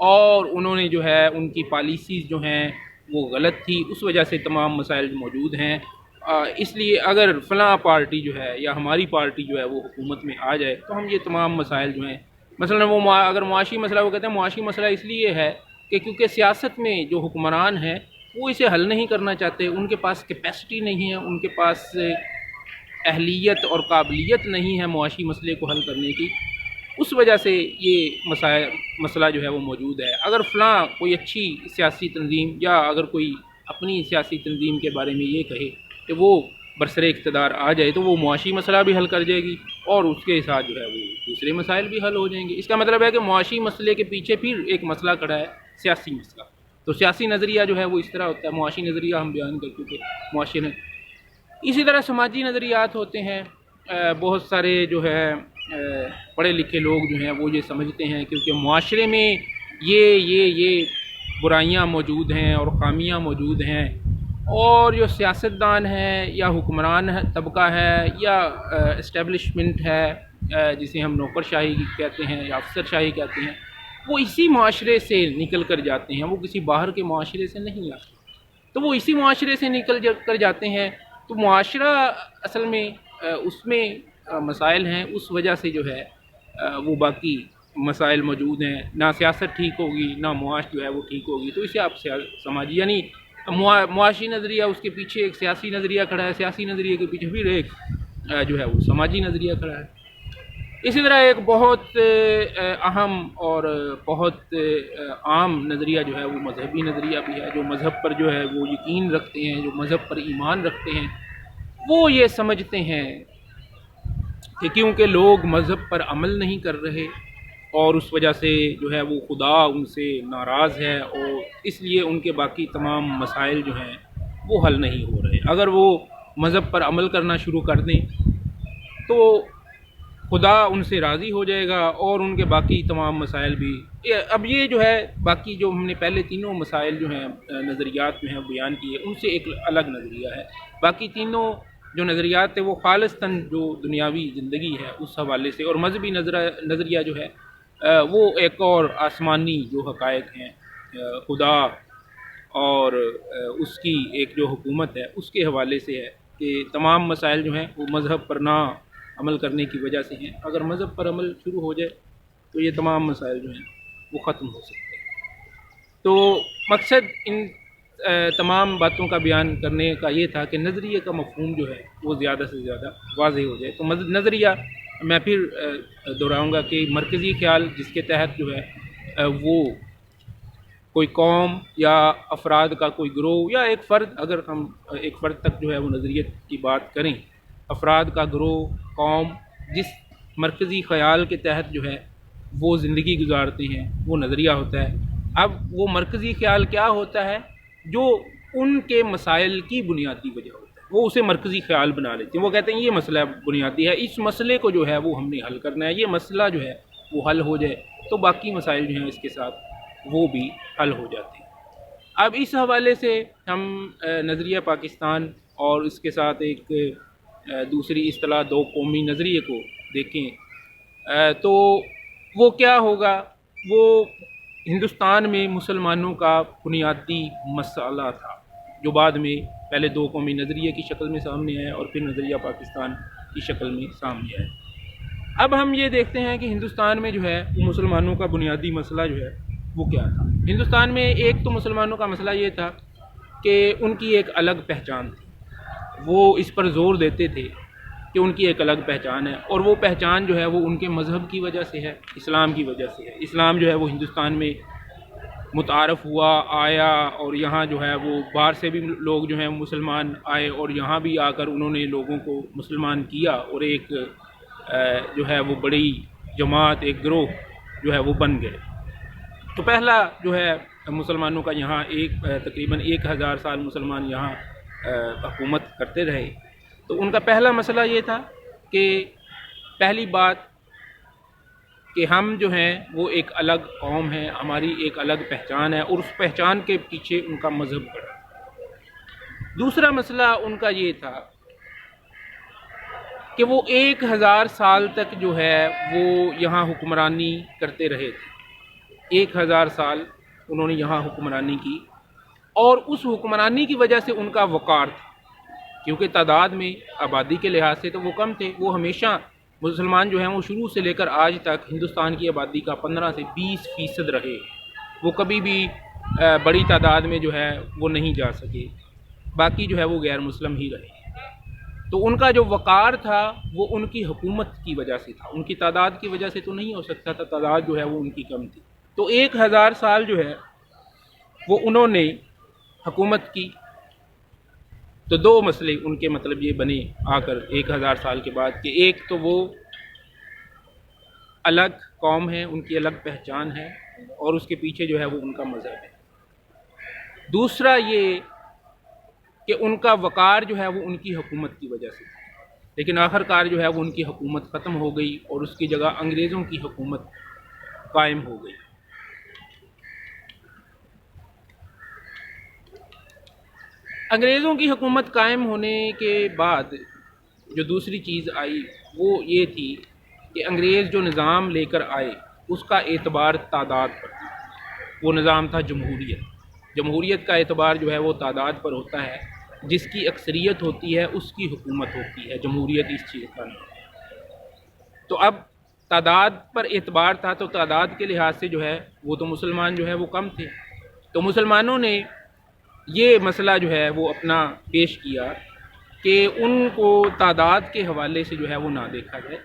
اور انہوں نے جو ہے ان کی پالیسیز جو ہیں وہ غلط تھی، اس وجہ سے تمام مسائل موجود ہیں۔ اس لیے اگر فلاں پارٹی جو ہے یا ہماری پارٹی جو ہے وہ حکومت میں آ جائے تو ہم یہ تمام مسائل جو ہیں، مثلا وہ اگر معاشی مسئلہ، وہ کہتے ہیں معاشی مسئلہ اس لیے ہے کہ کیونکہ سیاست میں جو حکمران ہیں وہ اسے حل نہیں کرنا چاہتے، ان کے پاس کیپیسٹی نہیں ہے، ان کے پاس اہلیت اور قابلیت نہیں ہے معاشی مسئلے کو حل کرنے کی، اس وجہ سے یہ مسئلہ جو ہے وہ موجود ہے۔ اگر فلاں کوئی اچھی سیاسی تنظیم یا اگر کوئی اپنی سیاسی تنظیم کے بارے میں یہ کہے کہ وہ برسر اقتدار آ جائے تو وہ معاشی مسئلہ بھی حل کر جائے گی اور اس کے ساتھ جو ہے وہ دوسرے مسائل بھی حل ہو جائیں گے۔ اس کا مطلب ہے کہ معاشی مسئلے کے پیچھے پھر ایک مسئلہ کھڑا ہے، سیاسی مسئلہ۔ تو سیاسی نظریہ جو ہے وہ اس طرح ہوتا ہے، معاشی نظریہ ہم بیان کر چکے معاشی اسی طرح سماجی نظریات ہوتے ہیں۔ بہت سارے جو ہے پڑھے لکھے لوگ جو ہیں وہ یہ سمجھتے ہیں کیونکہ معاشرے میں یہ برائیاں موجود ہیں اور خامیاں موجود ہیں، اور جو سیاستدان ہے یا حکمران طبقہ ہے یا اسٹیبلشمنٹ ہے، جسے ہم نوکر شاہی کہتے ہیں یا افسر شاہی کہتے ہیں، وہ اسی معاشرے سے نکل کر جاتے ہیں، وہ کسی باہر کے معاشرے سے نہیں آتے، تو وہ اسی معاشرے سے نکل کر جاتے ہیں۔ تو معاشرہ اصل میں اس میں مسائل ہیں، اس وجہ سے جو ہے وہ باقی مسائل موجود ہیں، نہ سیاست ٹھیک ہوگی نہ معاش جو ہے وہ ٹھیک ہوگی، تو اسے آپ سماجی یعنی معاشی نظریہ اس کے پیچھے ایک سیاسی نظریہ کھڑا ہے، سیاسی نظریے کے پیچھے پھر ایک جو ہے وہ سماجی نظریہ کھڑا ہے۔ اسی طرح ایک بہت اہم اور بہت عام نظریہ جو ہے وہ مذہبی نظریہ بھی ہے، جو مذہب پر جو ہے وہ یقین رکھتے ہیں، جو مذہب پر ایمان رکھتے ہیں، وہ یہ سمجھتے ہیں کہ کیونکہ لوگ مذہب پر عمل نہیں کر رہے اور اس وجہ سے جو ہے وہ خدا ان سے ناراض ہے، اور اس لیے ان کے باقی تمام مسائل جو ہیں وہ حل نہیں ہو رہے۔ اگر وہ مذہب پر عمل کرنا شروع کر دیں تو خدا ان سے راضی ہو جائے گا اور ان کے باقی تمام مسائل بھی۔ اب یہ جو ہے باقی جو ہم نے پہلے تینوں مسائل جو ہیں نظریات میں ہیں بیان کیے، ان سے ایک الگ نظریہ ہے۔ باقی تینوں جو نظریات ہیں وہ خالصتاً جو دنیاوی زندگی ہے اس حوالے سے، اور مذہبی نظریہ جو ہے وہ ایک اور آسمانی جو حقائق ہیں، خدا اور اس کی ایک جو حکومت ہے اس کے حوالے سے ہے کہ تمام مسائل جو ہیں وہ مذہب پر نہ عمل کرنے کی وجہ سے ہیں۔ اگر مذہب پر عمل شروع ہو جائے تو یہ تمام مسائل جو ہیں وہ ختم ہو سکتے ہیں۔ تو مقصد ان تمام باتوں کا بیان کرنے کا یہ تھا کہ نظریے کا مفہوم جو ہے وہ زیادہ سے زیادہ واضح ہو جائے۔ تو نظریہ میں پھر دہراؤں گا کہ مرکزی خیال جس کے تحت جو ہے وہ کوئی قوم یا افراد کا کوئی گروہ یا ایک فرد، اگر ہم ایک فرد تک جو ہے وہ نظریے کی بات کریں، افراد کا گروہ، قوم جس مرکزی خیال کے تحت جو ہے وہ زندگی گزارتے ہیں وہ نظریہ ہوتا ہے۔ اب وہ مرکزی خیال کیا ہوتا ہے؟ جو ان کے مسائل کی بنیادی وجہ ہوتا ہے، وہ اسے مرکزی خیال بنا لیتے ہیں۔ وہ کہتے ہیں یہ مسئلہ بنیادی ہے، اس مسئلے کو جو ہے وہ ہم نے حل کرنا ہے، یہ مسئلہ جو ہے وہ حل ہو جائے تو باقی مسائل جو ہیں اس کے ساتھ وہ بھی حل ہو جاتے ہیں۔ اب اس حوالے سے ہم نظریہ پاکستان اور اس کے ساتھ ایک دوسری اصطلاح دو قومی نظریے کو دیکھیں تو وہ کیا ہوگا؟ وہ ہندوستان میں مسلمانوں کا بنیادی مسئلہ تھا جو بعد میں پہلے دو قومی نظریے کی شکل میں سامنے آیا اور پھر نظریہ پاکستان کی شکل میں سامنے آیا۔ اب ہم یہ دیکھتے ہیں کہ ہندوستان میں جو ہے وہ مسلمانوں کا بنیادی مسئلہ جو ہے وہ کیا تھا۔ ہندوستان میں ایک تو مسلمانوں کا مسئلہ یہ تھا کہ ان کی ایک الگ پہچان تھی، وہ اس پر زور دیتے تھے کہ ان کی ایک الگ پہچان ہے، اور وہ پہچان جو ہے وہ ان کے مذہب کی وجہ سے ہے، اسلام کی وجہ سے ہے۔ اسلام جو ہے وہ ہندوستان میں متعارف ہوا، آیا، اور یہاں جو ہے وہ باہر سے بھی لوگ جو ہیں مسلمان آئے اور یہاں بھی آ کر انہوں نے لوگوں کو مسلمان کیا، اور ایک جو ہے وہ بڑی جماعت، ایک گروہ جو ہے وہ بن گئے۔ تو پہلا جو ہے مسلمانوں کا یہاں تقریباً 1000 سال مسلمان یہاں حکومت کرتے رہے۔ تو ان کا پہلا مسئلہ یہ تھا کہ پہلی بات کہ ہم جو ہیں وہ ایک الگ قوم ہیں، ہماری ایک الگ پہچان ہے، اور اس پہچان کے پیچھے ان کا مذہب کھڑا۔ دوسرا مسئلہ ان کا یہ تھا کہ وہ 1000 سال تک جو ہے وہ یہاں حکمرانی کرتے رہے تھے، 1000 سال انہوں نے یہاں حکمرانی کی، اور اس حکمرانی کی وجہ سے ان کا وقار تھا، کیونکہ تعداد میں آبادی کے لحاظ سے تو وہ کم تھے۔ وہ ہمیشہ مسلمان جو ہیں وہ شروع سے لے کر آج تک ہندوستان کی آبادی کا 15 سے 20% رہے، وہ کبھی بھی بڑی تعداد میں جو ہے وہ نہیں جا سکے، باقی جو ہے وہ غیر مسلم ہی رہے۔ تو ان کا جو وقار تھا وہ ان کی حکومت کی وجہ سے تھا، ان کی تعداد کی وجہ سے تو نہیں ہو سکتا تھا، تعداد جو ہے وہ ان کی کم تھی۔ تو 1000 سال جو ہے وہ انہوں نے حکومت کی۔ تو دو مسئلے ان کے مطلب یہ بنے آ کر 1000 سال کے بعد، کہ ایک تو وہ الگ قوم ہے، ان کی الگ پہچان ہے، اور اس کے پیچھے جو ہے وہ ان کا مذہب ہے۔ دوسرا یہ کہ ان کا وقار جو ہے وہ ان کی حکومت کی وجہ سے تھا، لیکن آخر کار جو ہے وہ ان کی حکومت ختم ہو گئی اور اس کی جگہ انگریزوں کی حکومت قائم ہو گئی۔ انگریزوں کی حکومت قائم ہونے کے بعد جو دوسری چیز آئی وہ یہ تھی کہ انگریز جو نظام لے کر آئے اس کا اعتبار تعداد پر تھا۔ وہ نظام تھا جمہوریت۔ جمہوریت کا اعتبار جو ہے وہ تعداد پر ہوتا ہے، جس کی اکثریت ہوتی ہے اس کی حکومت ہوتی ہے، جمہوریت اس چیز کا نہیں ہے۔ تو اب تعداد پر اعتبار تھا، تو تعداد کے لحاظ سے جو ہے وہ تو مسلمان جو ہے وہ کم تھے، تو مسلمانوں نے یہ مسئلہ جو ہے وہ اپنا پیش کیا کہ ان کو تعداد کے حوالے سے جو ہے وہ نہ دیکھا جائے،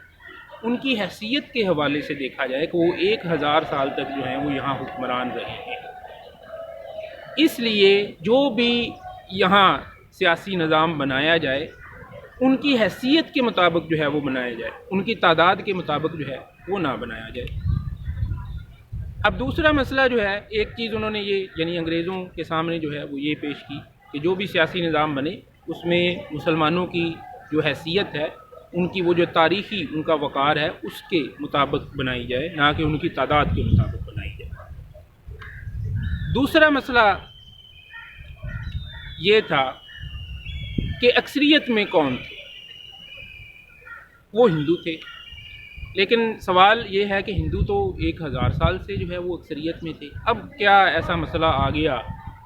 ان کی حیثیت کے حوالے سے دیکھا جائے کہ وہ 1000 سال تک جو ہیں وہ یہاں حکمران رہے ہیں۔ اس لیے جو بھی یہاں سیاسی نظام بنایا جائے ان کی حیثیت کے مطابق جو ہے وہ بنایا جائے، ان کی تعداد کے مطابق جو ہے وہ نہ بنایا جائے۔ اب دوسرا مسئلہ جو ہے، ایک چیز انہوں نے یہ یعنی انگریزوں کے سامنے جو ہے وہ یہ پیش کی کہ جو بھی سیاسی نظام بنے اس میں مسلمانوں کی جو حیثیت ہے، ان کی وہ جو تاریخی ان کا وقار ہے اس کے مطابق بنائی جائے، نہ کہ ان کی تعداد کے مطابق بنائی جائے۔ دوسرا مسئلہ یہ تھا کہ اکثریت میں کون تھے؟ وہ ہندو تھے، لیکن سوال یہ ہے کہ ہندو تو 1000 سال سے جو ہے وہ اکثریت میں تھے۔ اب کیا ایسا مسئلہ آ گیا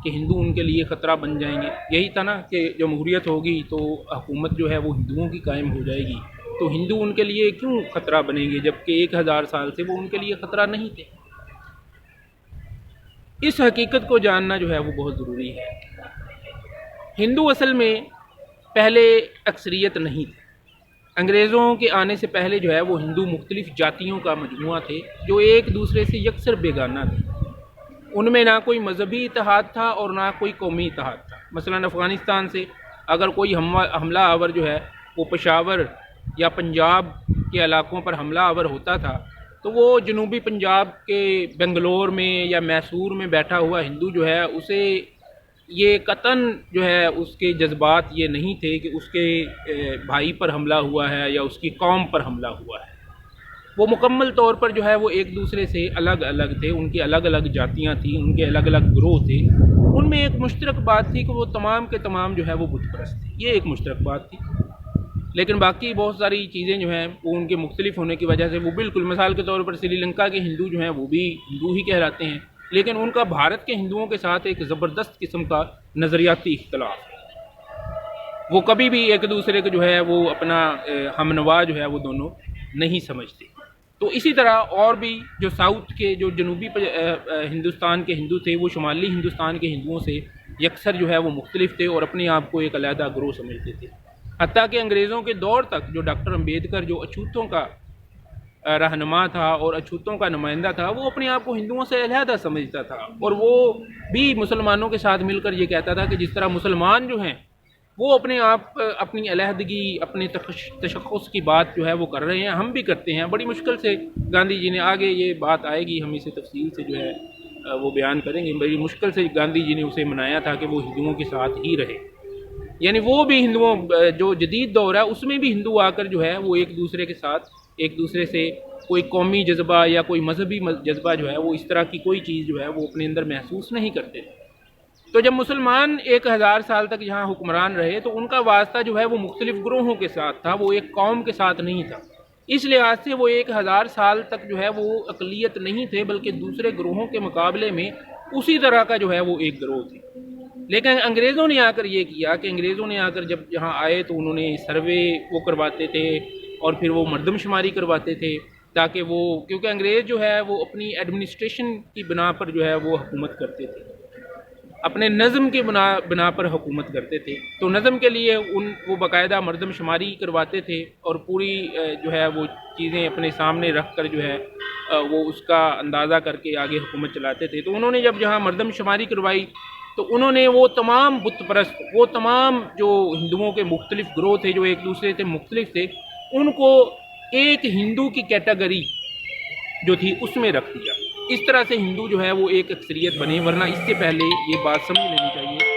کہ ہندو ان کے لیے خطرہ بن جائیں گے؟ یہی تھا نا کہ جمہوریت ہوگی تو حکومت جو ہے وہ ہندوؤں کی قائم ہو جائے گی، تو ہندو ان کے لیے کیوں خطرہ بنیں گے جبکہ 1000 سال سے وہ ان کے لیے خطرہ نہیں تھے؟ اس حقیقت کو جاننا جو ہے وہ بہت ضروری ہے۔ ہندو اصل میں پہلے اکثریت نہیں تھے۔ انگریزوں کے آنے سے پہلے جو ہے وہ ہندو مختلف جاتیوں کا مجموعہ تھے جو ایک دوسرے سے یکسر بیگانہ تھے۔ ان میں نہ کوئی مذہبی اتحاد تھا اور نہ کوئی قومی اتحاد تھا۔ مثلا افغانستان سے اگر کوئی حملہ آور جو ہے وہ پشاور یا پنجاب کے علاقوں پر حملہ آور ہوتا تھا تو وہ جنوبی پنجاب کے بنگلور میں یا میسور میں بیٹھا ہوا ہندو جو ہے اسے یہ قطعاً جو ہے اس کے جذبات یہ نہیں تھے کہ اس کے بھائی پر حملہ ہوا ہے یا اس کی قوم پر حملہ ہوا ہے۔ وہ مکمل طور پر جو ہے وہ ایک دوسرے سے الگ الگ تھے، ان کی الگ الگ جاتیاں تھیں، ان کے الگ الگ گروہ تھے۔ ان میں ایک مشترک بات تھی کہ وہ تمام کے تمام جو ہے وہ بت پرست تھے، یہ ایک مشترک بات تھی۔ لیکن باقی بہت ساری چیزیں جو ہیں وہ ان کے مختلف ہونے کی وجہ سے وہ بالکل، مثال کے طور پر سری لنکا کے ہندو جو ہیں وہ بھی ہندو ہی کہلاتے ہیں، لیکن ان کا بھارت کے ہندوؤں کے ساتھ ایک زبردست قسم کا نظریاتی اختلاف ہے۔ وہ کبھی بھی ایک دوسرے کو جو ہے وہ اپنا ہم نوا جو ہے وہ دونوں نہیں سمجھتے۔ تو اسی طرح اور بھی جو ساؤتھ کے جو جنوبی ہندوستان کے ہندو تھے وہ شمالی ہندوستان کے ہندوؤں سے یکسر جو ہے وہ مختلف تھے اور اپنے آپ کو ایک علیحدہ گروہ سمجھتے تھے۔ حتیٰ کہ انگریزوں کے دور تک جو ڈاکٹر امبیڈکر جو اچھوتوں کا رہنما تھا اور اچھوتوں کا نمائندہ تھا، وہ اپنے آپ کو ہندوؤں سے علیحدہ سمجھتا تھا، اور وہ بھی مسلمانوں کے ساتھ مل کر یہ کہتا تھا کہ جس طرح مسلمان جو ہیں وہ اپنے آپ اپنی علیحدگی اپنے تشخص کی بات جو ہے وہ کر رہے ہیں، ہم بھی کرتے ہیں۔ بڑی مشکل سے گاندھی جی نے، آگے یہ بات آئے گی ہم اسے تفصیل سے جو ہے وہ بیان کریں گے، بڑی مشکل سے گاندھی جی نے اسے منایا تھا کہ وہ ہندوؤں کے ساتھ ہی رہے۔ یعنی وہ بھی ہندوؤں جو جدید دور ہے اس میں بھی ہندو آ کر جو ہے وہ ایک دوسرے کے ساتھ ایک دوسرے سے کوئی قومی جذبہ یا کوئی مذہبی جذبہ جو ہے وہ اس طرح کی کوئی چیز جو ہے وہ اپنے اندر محسوس نہیں کرتے تھے۔ تو جب مسلمان 1000 سال تک یہاں حکمران رہے تو ان کا واسطہ جو ہے وہ مختلف گروہوں کے ساتھ تھا، وہ ایک قوم کے ساتھ نہیں تھا۔ اس لحاظ سے وہ 1000 سال تک جو ہے وہ اقلیت نہیں تھے، بلکہ دوسرے گروہوں کے مقابلے میں اسی طرح کا جو ہے وہ ایک گروہ تھے۔ لیکن انگریزوں نے آ کر یہ کیا کہ انگریزوں نے آ کر جب یہاں آئے تو انہوں نے سروے وہ کرواتے تھے اور پھر وہ مردم شماری کرواتے تھے، تاکہ وہ، کیونکہ انگریز جو ہے وہ اپنی ایڈمنسٹریشن کی بنا پر جو ہے وہ حکومت کرتے تھے، اپنے نظم کے بنا پر حکومت کرتے تھے، تو نظم کے لیے وہ باقاعدہ مردم شماری کرواتے تھے اور پوری جو ہے وہ چیزیں اپنے سامنے رکھ کر جو ہے وہ اس کا اندازہ کر کے آگے حکومت چلاتے تھے۔ تو انہوں نے جب جہاں مردم شماری کروائی تو انہوں نے وہ تمام بت پرست، وہ تمام جو ہندوؤں کے مختلف گروہ تھے جو ایک دوسرے سے مختلف تھے، ان کو ایک ہندو کی کیٹیگری جو تھی اس میں رکھ دیا۔ اس طرح سے ہندو جو ہے وہ ایک اکثریت بنے، ورنہ اس سے پہلے یہ بات سمجھ لینی چاہیے